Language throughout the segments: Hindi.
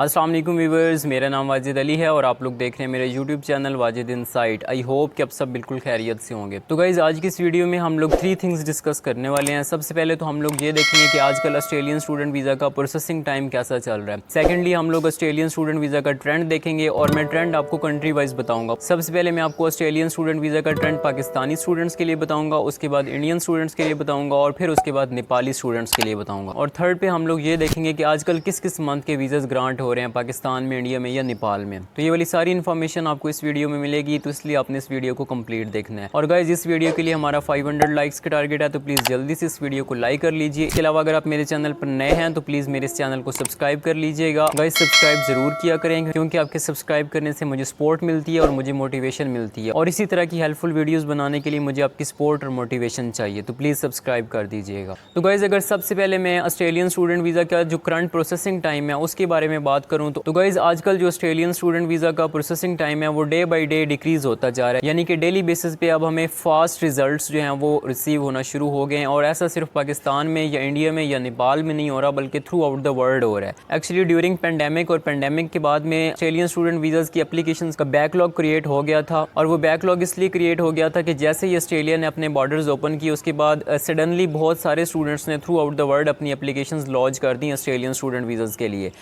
अस्सलाम वालेकुम व्यूअर्स, मेरा नाम वाजिद अली है और आप लोग देख रहे हैं मेरे YouTube channel Wajid insight. I hope कि आप सब बिल्कुल खैरियत से होंगे। तो गाइज़, आज की इस वीडियो में हम लोग 3 थिंग्स डिस्कस करने वाले हैं। सबसे पहले तो हम लोग ये देखेंगे कि आजकल ऑस्ट्रेलियन स्टूडेंट वीज़ा का प्रोसेसिंग टाइम कैसा चल रहा है। सेकेंडली हम लोग ऑस्ट्रेलियन स्टूडेंट वीज़ा का ट्रेंड देखेंगे और मैं ट्रेंड आपको कंट्री वाइज बताऊँगा। सबसे पहले मैं आपको ऑस्ट्रेलियन स्टूडेंट वीज़ा का ट्रेंड पाकिस्तानी स्टूडेंट्स के लिए बताऊँगा, उसके बाद इंडियन स्टूडेंट्स के लिए बताऊँगा और फिर उसके बाद नेपाली स्टूडेंट्स के लिए बताऊँगा। और थर्ड पे हम लोग ये देखेंगे कि आजकल किस किस मंथ के वीज़ाज़ ग्रांट हो रहे हैं पाकिस्तान में, इंडिया में या नेपाल में। तो ये वाली सारी इन्फॉर्मेशन आपको इस वीडियो में मिलेगी, तो इसलिए आपने इस वीडियो को कंप्लीट देखना है। और गाइज, इस वीडियो के लिए हमारा 500 लाइक्स का टारगेट है, तो प्लीज़ जल्दी से इस वीडियो को लाइक कर लीजिए। इसके अलावा अगर आप मेरे चैनल पर नए हैं तो प्लीज़ मेरे इस चैनल को सब्सक्राइब कर लीजिएगा। गाइज, सब्सक्राइब ज़रूर किया करेंगे क्योंकि आपके सब्सक्राइब करने से मुझे सपोर्ट मिलती है और मुझे मोटिवेशन मिलती है, और इसी तरह की हेल्पफुल वीडियोज़ बनाने के लिए मुझे आपकी सपोर्ट और मोटिवेशन चाहिए, तो प्लीज़ सब्सक्राइब कर दीजिएगा। तो गाइज, अगर सबसे पहले मैं ऑस्ट्रेलियन स्टूडेंट वीज़ा का जो करंट प्रोसेसिंग टाइम है उसके बारे में बात करूँ तो गाइज, आजकल जो ऑस्ट्रेलियन स्टूडेंट वीज़ा का प्रोसेसिंग टाइम है वो डे बाय डे डिक्रीज़ होता जा रहा है। यानी कि डेली बेसिस पे अब हमें फास्ट रिजल्ट्स जो हैं वो रिसीव होना शुरू हो गए हैं, और ऐसा सिर्फ पाकिस्तान में या इंडिया में या नेपाल में नहीं हो रहा बल्कि थ्रू आउट द वर्ल्ड हो रहा है। एक्चुअली ड्यूरिंग पेंडेमिक और पेंडेमिक के बाद में ऑस्ट्रेलियन स्टूडेंट वीज़ाज़ की एप्लीकेशंस का बैकलॉग क्रिएट हो गया था, और वो बैकलॉग इसलिए क्रिएट हो गया था कि जैसे ही ऑस्ट्रेलिया ने अपने बॉर्डर्स ओपन किए उसके बाद सडनली बहुत सारे स्टूडेंट्स ने थ्रू आउट द वर्ल्ड अपनी एप्लीकेशंस लॉन्च कर दी ऑस्ट्रेलियन स्टूडेंट वीज़ाज़ के लिए,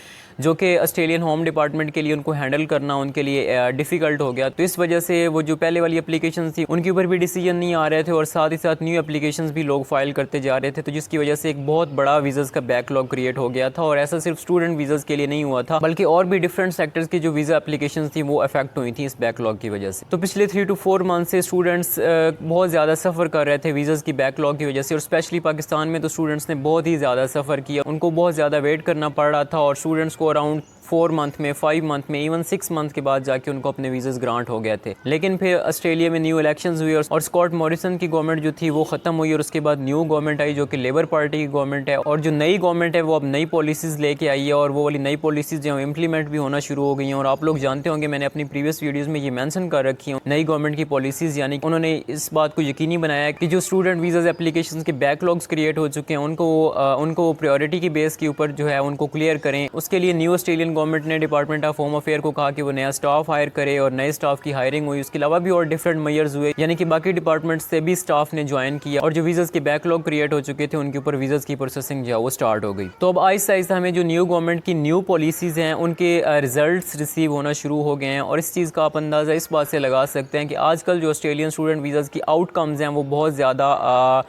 जो कि ऑस्ट्रेलियन होम डिपार्टमेंट के लिए उनको हैंडल करना उनके लिए डिफ़िकल्ट हो गया। तो इस वजह से वो जो पहले वाली एप्लीकेशन थी उनके ऊपर भी डिसीजन नहीं आ रहे थे, और साथ ही साथ न्यू एप्लीकेशंस भी लोग फाइल करते जा रहे थे, तो जिसकी वजह से एक बहुत बड़ा वीज़ाज़ का बैकलॉग क्रिएट हो गया था। और ऐसा सिर्फ स्टूडेंट वीज़ाज़ के लिए नहीं हुआ था बल्कि और भी डिफरेंट सेक्टर्स की जो वीज़ा एप्लीकेशन थी वो अफेक्ट हुई थी इस बैकलॉग की वजह से। तो पिछले 3 to 4 मंथ से स्टूडेंट्स बहुत ज़्यादा सफ़र कर रहे थे वीज़ाज़ की बैकलॉग की वजह से, और स्पेशली पाकिस्तान में तो स्टूडेंट्स ने बहुत ही ज़्यादा सफ़र किया, उनको बहुत ज़्यादा वेट करना पड़ रहा था, और स्टूडेंट्स को अराउंड 4 मंथ में, 5 मंथ में, इवन 6 मंथ के बाद जाके उनको अपने वीज़ाज़ ग्रांट हो गए थे। लेकिन फिर ऑस्ट्रेलिया में न्यू इलेक्शंस हुई और स्कॉट मॉरिसन की गवर्नमेंट जो थी वो ख़त्म हुई, और उसके बाद न्यू गवर्नमेंट आई जो कि लेबर पार्टी की गवर्नमेंट है, और जो नई गवर्नमेंट है वो अब नई पॉलिसीज़ लेके आई है, और वो वाली नई पॉलिसीज़ जो इम्प्लीमेंट भी होना शुरू हो गई हैं। और आप लोग जानते होंगे, मैंने अपनी प्रीवियस वीडियोज़ में ये मैंसन कर रखी हूँ, नई गवर्नमेंट की पॉलिसीज़, यानी उन्होंने इस बात को यकीनी बनाया कि जो स्टूडेंट वीज़ाज़ एप्लीकेशन के बैकलॉग्स क्रिएट हो चुके हैं उनको प्रायोरिटी की बेस के ऊपर जो है उनको क्लियर करें। उसके लिए न्यू ऑस्ट्रेलियन गवर्नमेंट ने डिपार्टमेंट ऑफ होम अफेयर को कहा कि वो नया स्टाफ हायर करे, और नए स्टाफ की हायरिंग हुई। उसके अलावा भी और डिफरेंट मेजर्स हुए, यानी कि बाकी डिपार्टमेंट्स से भी स्टाफ ने ज्वाइन किया, और जो वीज़ाज़ के बैकलॉग क्रिएट हो चुके थे उनके ऊपर वीज़ाज़ की प्रोसेसिंग जो है वो स्टार्ट हो गई। तो अब आहिस्ता आहिस्ता हमें जो न्यू गवर्नमेंट की न्यू पॉलिसीज़ हैं उनके रिजल्ट्स रिसीव होना शुरू हो गए हैं, और इस चीज़ का आप अंदाज़ा इस बात से लगा सकते हैं कि आजकल जो ऑस्ट्रेलियन स्टूडेंट वीज़ाज़ की आउटकम्स हैं वो बहुत ज़्यादा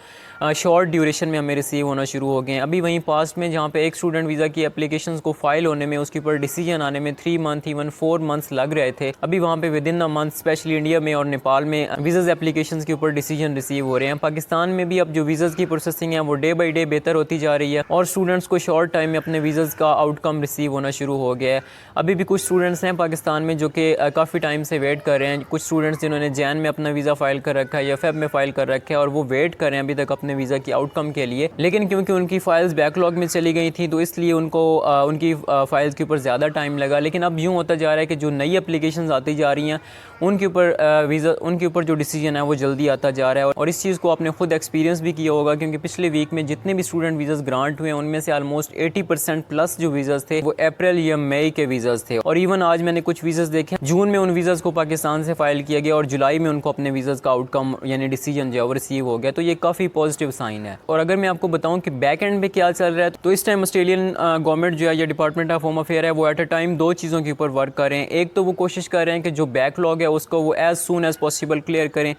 शॉर्ट ड्यूरेशन में हमें रिसीव होना शुरू हो गए हैं। अभी वहीं पास्ट में जहाँ पे एक स्टूडेंट वीज़ा की एप्लीकेशंस को फाइल होने में, उसके ऊपर डिसीजन आने में 3 मंथ इवन 4 मंथ्स लग रहे थे, अभी वहाँ पे with in a month specially India में और नेपाल में वीज़ाज़ एप्लीकेशंस के ऊपर डिसीजन रिसीव हो रहे हैं। पाकिस्तान में भी अब जो वीज़ाज़ की प्रोसेसिंग है वो डे बाई डे बेहतर होती जा रही है, और स्टूडेंट्स को शॉर्ट टाइम में अपने वीज़ाज़ का आउटकम रिसीव होना शुरू हो गया है। अभी भी कुछ स्टूडेंट्स हैं पाकिस्तान में जो कि काफ़ी टाइम से वेट कर रहे हैं। कुछ स्टूडेंट्स जिन्होंने जैन में अपना वीज़ा फाइल कर रखा है या फेब में फाइल कर रखा है, और वो वेट कर रहे हैं अभी तक अपने वीज़ा की आउटकम के लिए, लेकिन क्योंकि उनकी फाइल्स बैकलॉग में चली गई थी तो इसलिए उनको उनकी फाइल्स के ऊपर ज़्यादा टाइम लगा। लेकिन अब यूँ होता जा रहा है कि जो नई एप्लीकेशंस आती जा रही हैं उनके ऊपर जो डिसीजन है वो जल्दी आता जा रहा है, और इस चीज़ को आपने खुद एक्सपीरियंस भी किया होगा, क्योंकि पिछले वीक में जितने भी स्टूडेंट वीज़ाज़ ग्रांट हुए उनमें से ऑलमोस्ट 80% प्लस जो वीज़ाज़ थे वो अप्रैल या मई के वीज़ाज़ थे। और इवन आज मैंने कुछ वीज़ाज़ देखे, जून में उन वीज़ाज़ को पाकिस्तान से फाइल किया गया और जुलाई में उनको अपने वीज़ाज़ का आउटकम यानी डिसीजन जो है वो रिसीव हो गया। तो ये काफ़ी पॉजिटिव साइन है। और अगर मैं आपको बताऊं कि बैक एंड में क्या चल रहा है, तो इस टाइम ऑस्ट्रेलियन गवर्नमेंट जो है या डिपार्टमेंट ऑफ होम अफेयर है वो एट अ टाइम 2 चीज़ों के ऊपर वर्क कर रहे हैं। एक तो वो कोशिश कर रहे हैं कि जो बैकलॉग है उसको वो as soon as possible clear करें,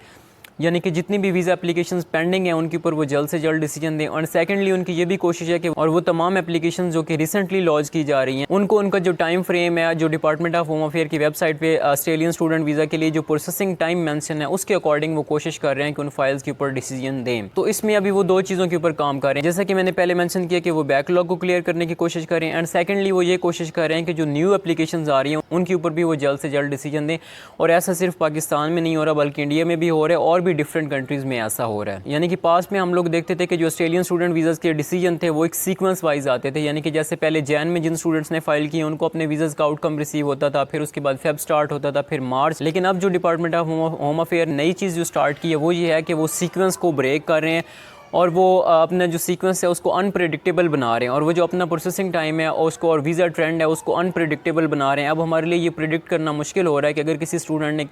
यानी कि जितनी भी वीज़ा एप्लीकेशंस पेंडिंग हैं उनके ऊपर वो जल्द से जल्द डिसीजन दें। और सेकंडली उनकी ये भी कोशिश है कि और वो तमाम एप्लीकेशंस जो कि रिसेंटली लॉन्च की जा रही हैं उनको उनका जो टाइम फ्रेम है, जो डिपार्टमेंट ऑफ होम अफेयर की वेबसाइट पे ऑस्ट्रेलियन स्टूडेंट वीज़ा के लिए जो प्रोसेसिंग टाइम मेंशन है उसके अकॉर्डिंग वो कोशिश कर रहे हैं कि उन फाइल्स के ऊपर डिसीजन दें। तो इसमें अभी वो 2 चीज़ों के ऊपर काम कर रहे हैं, जैसा कि मैंने पहले मैंशन किया कि वो बैकलॉग को क्लियर करने की कोशिश करें, एंड सेकेंडली वो ये कोशिश कर रहे हैं कि जो न्यू एप्लीकेशंस आ रही हैं उनके ऊपर भी वो जल्द से जल्द डिसीजन दें। और ऐसा सिर्फ पाकिस्तान में नहीं हो रहा बल्कि इंडिया में भी हो रहा है, और भी डिफरेंट कंट्रीज़ में ऐसा हो रहा है। यानी कि पास में हम लोग देखते थे कि जो ऑस्ट्रेलियन स्टूडेंट वीज़ाज़ के डिसीजन थे वो एक सीक्वेंस वाइज आते थे, यानी कि जैसे पहले जैन में जिन स्टूडेंट्स ने फाइल किए उनको अपने वीज़ाज़ का आउटकम रिसीव होता था, फिर उसके बाद फेब स्टार्ट होता था, फिर मार्च। लेकिन अब जो डिपार्टमेंट ऑफ होम अफेयर नई चीज़ जो स्टार्ट की है वो ये है कि वो सीक्वेंस को ब्रेक कर रहे हैं और वो अपना जो सीक्वेंस है उसको अनप्रेडिक्टेबल बना रहे हैं, और वो जो अपना प्रोसेसिंग टाइम है और उसको और वीज़ा ट्रेंड है उसको अनप्रेडिक्टेबल बना रहे हैं। अब हमारे लिए ये प्रेडिक्ट करना मुश्किल हो रहा है कि अगर किसी स्टूडेंट ने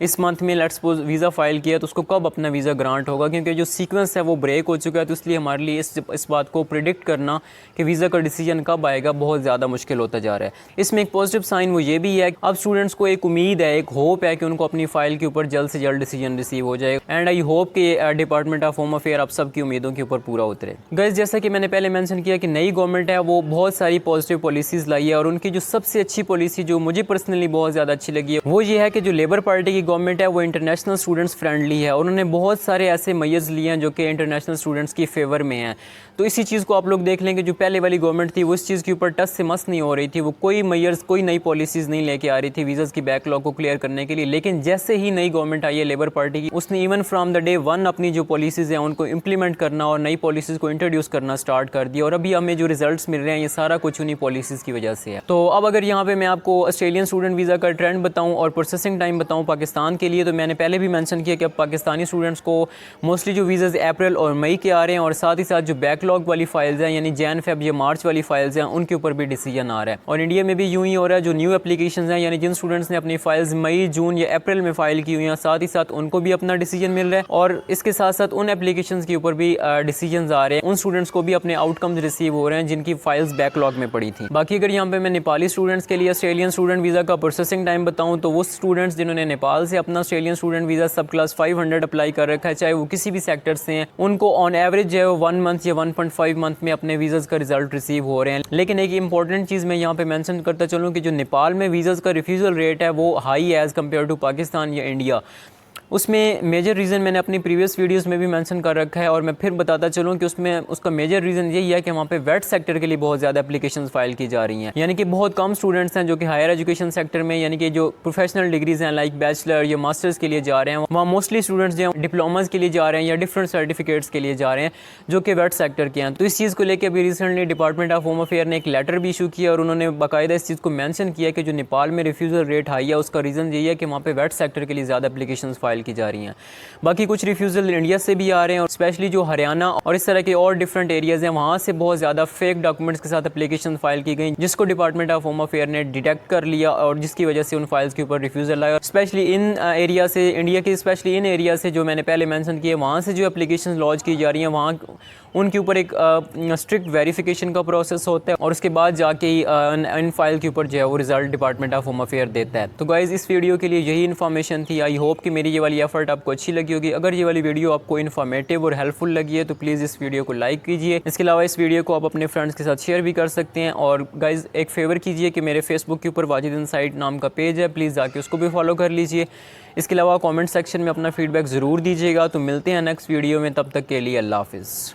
इस मंथ में लेट्स सपोज वीज़ा फ़ाइल किया तो उसको कब अपना वीज़ा ग्रांट होगा, क्योंकि जो सीक्वेंस है वो ब्रेक हो चुका है। तो इसलिए हमारे लिए इस बात को प्रिडिक्ट करना कि वीज़ा का डिसीजन कब आएगा बहुत ज़्यादा मुश्किल होता जा रहा है। इसमें एक पॉजिटिव साइन वो ये भी है कि अब स्टूडेंट्स को एक उम्मीद है, एक होप है कि उनको अपनी फ़ाइल के ऊपर जल्द से जल्द डिसीजन रिसीव हो जाए। एंड आई होप कि डिपार्टमेंट ऑफ होम अफेयर आप सबकी उम्मीदों के ऊपर पूरा उतरे। गाइस, जैसा कि मैंने पहले मेंशन किया कि नई गवर्नमेंट है वो बहुत सारी पॉजिटिव पॉलिसीज़ लाई है, और उनकी जो सबसे अच्छी पॉलिसी जो मुझे पर्सनली बहुत ज़्यादा अच्छी लगी है वो ये है कि जो लेबर पार्टी की गवर्नमेंट है वो इंटरनेशनल स्टूडेंट्स फ्रेंडली है, और उन्होंने बहुत सारे ऐसे मेजर्स लिए हैं जो कि इंटरनेशनल स्टूडेंट्स की फेवर में हैं। तो इसी चीज़ को आप लोग देख लें कि जो पहले वाली गवर्नमेंट थी वो इस चीज़ के ऊपर टस से मस नहीं हो रही थी, वो कोई मेजर्स कोई नई पॉलिसीज़ नहीं लेके आ रही थी वीज़ाज़ की बैकलॉग को क्लियर करने के लिए। लेकिन जैसे ही नई गवर्नमेंट आई है लेबर पार्टी की, उसने even from the day one अपनी जो पॉलिसीज़ हैं उनको इम्प्लीमेंट करना और नई पॉलिसीज़ को इंट्रोड्यूस करना स्टार्ट कर दिया, और अभी हमें जो रिजल्ट्स मिल रहे हैं ये सारा कुछ उन्हीं पॉलिसीज़ की वजह से है। तो अब अगर यहाँ पे मैं आपको ऑस्ट्रेलियन स्टूडेंट वीज़ा का ट्रेंड बताऊँ और प्रोसेसिंग टाइम बताऊँ पाकिस्तान के लिए, तो मैंने पहले भी मेंशन किया कि अब पाकिस्तानी स्टूडेंट्स को मोस्टली जो वीज़ाज़ अप्रैल और मई के आ रहे हैं, और साथ ही साथ जो बैकलॉग वाली फाइल्स हैं यानी जैन फेब या मार्च वाली फाइल्स हैं उनके ऊपर भी डिसीजन आ रहा है। और इंडिया में भी यूं ही हो रहा है, जो न्यू एप्लीकेशंस हैं यानी जिन स्टूडेंट्स ने अपनी फाइल्स मई जून या अप्रैल में फ़ाइल की हुई हैं साथ ही साथ उनको भी अपना डिसीजन मिल रहा है, और इसके साथ साथ उन एप्लीकेशंस के ऊपर भी डिसीजंस आ रहे हैं, उन स्टूडेंट्स को भी अपने आउटकम्स रिसीव हो रहे हैं जिनकी फाइल्स बैकलॉग में पड़ी थी। बाकी अगर यहाँ पे मैं नेपाली स्टूडेंट्स के लिए ऑस्ट्रेलियन स्टूडेंट वीज़ा का प्रोसेसिंग टाइम बताऊँ तो वो स्टूडेंट्स जिन्होंने नेपाल से अपना ऑस्ट्रेलियन स्टूडेंट वीज़ा सब क्लास 500 अप्लाई कर रखा है, चाहे वो किसी भी सेक्टर से हैं, उनको ऑन एवरेज जो है 1 मंथ या 1.5 मंथ में अपने वीज़ाज़ का रिजल्ट रिसीव हो रहे हैं। लेकिन एक इंपॉर्टेंट चीज़ मैं यहाँ पे मेंशन करता चलूँ कि जो नेपाल में वीज़ाज़ का रिफ्यूज़ल रेट है वो हाई है एज़ कम्पेयर टू पाकिस्तान या इंडिया। उसमें मेजर रीज़न मैंने अपनी प्रीवियस वीडियोस में भी मेंशन कर रखा है, और मैं फिर बताता चलूँ कि उसमें उसका मेजर रीज़न यही है कि वहाँ पे वेट सेक्टर के लिए बहुत ज़्यादा एप्लीकेशंस फाइल की जा रही हैं, यानी कि बहुत कम स्टूडेंट्स हैं जो कि हायर एजुकेशन सेक्टर में यानी कि जो प्रोफेशनल डिग्रीज़ हैं लाइक बैचलर या मास्टर्स के लिए जा रहे हैं, वहाँ मोस्टली स्टूडेंट्स जो डिप्लोमाज के लिए जा रहे हैं या डिफरेंट सर्टिफिकेट्स के लिए जा रहे हैं जो कि वेट सेक्टर के हैं। तो इस चीज़ को लेकर अभी recently department of home affair ने एक लेटर भी इशू किया, और उन्होंने बाकायदा इस चीज़ को मैंशन किया कि जो नेपाल में रिफ्यूज़ल रेट हाई है उसका रीज़न यही है कि वहाँ पे वेट सेक्टर के लिए ज़्यादा एप्लीकेशंस फाइल की जा रही हैं। बाकी कुछ रिफ्यूज़ल इंडिया से भी आ रहे हैं, और स्पेशली जो हरियाणा और इस तरह के और डिफरेंट एरियाज़ हैं वहाँ से बहुत ज़्यादा फेक डॉक्यूमेंट्स के साथ एप्लीकेशन फाइल की गई, जिसको डिपार्टमेंट ऑफ होम अफेयर ने डिटेक्ट कर लिया और जिसकी वजह से उन फाइल्स के ऊपर रिफ्यूज़ल आया। स्पेशली इन एरिया से, इंडिया के स्पेशली इन एरिया से जो मैंने पहले मेंशन किए, वहाँ से जो एप्लीकेशन लॉन्च की जा रही हैं वहाँ उनके ऊपर एक स्ट्रिक्ट वेरिफिकेशन का प्रोसेस होता है, और उसके बाद जाके ही इन फाइल के ऊपर जो है वो result department of home affair देता है। तो गाइज़, इस वीडियो के लिए यही इन्फॉर्मेशन थी। आई होप कि मेरी ये वाली एफर्ट आपको अच्छी लगी होगी। अगर ये वाली वीडियो आपको इन्फॉर्मेटिव और हेल्पफुल लगी है तो प्लीज़ इस वीडियो को लाइक कीजिए। इसके अलावा इस वीडियो को आप अपने फ्रेंड्स के साथ शेयर भी कर सकते हैं। और गाइज़, एक फेवर कीजिए कि मेरे फेसबुक के ऊपर वाजिद इनसाइट नाम का पेज है, प्लीज़ जाके उसको भी फॉलो कर लीजिए। इसके अलावा कमेंट सेक्शन में अपना फीडबैक ज़रूर दीजिएगा। तो मिलते हैं नेक्स्ट वीडियो में, तब तक के लिए अल्लाह हाफ़िज़।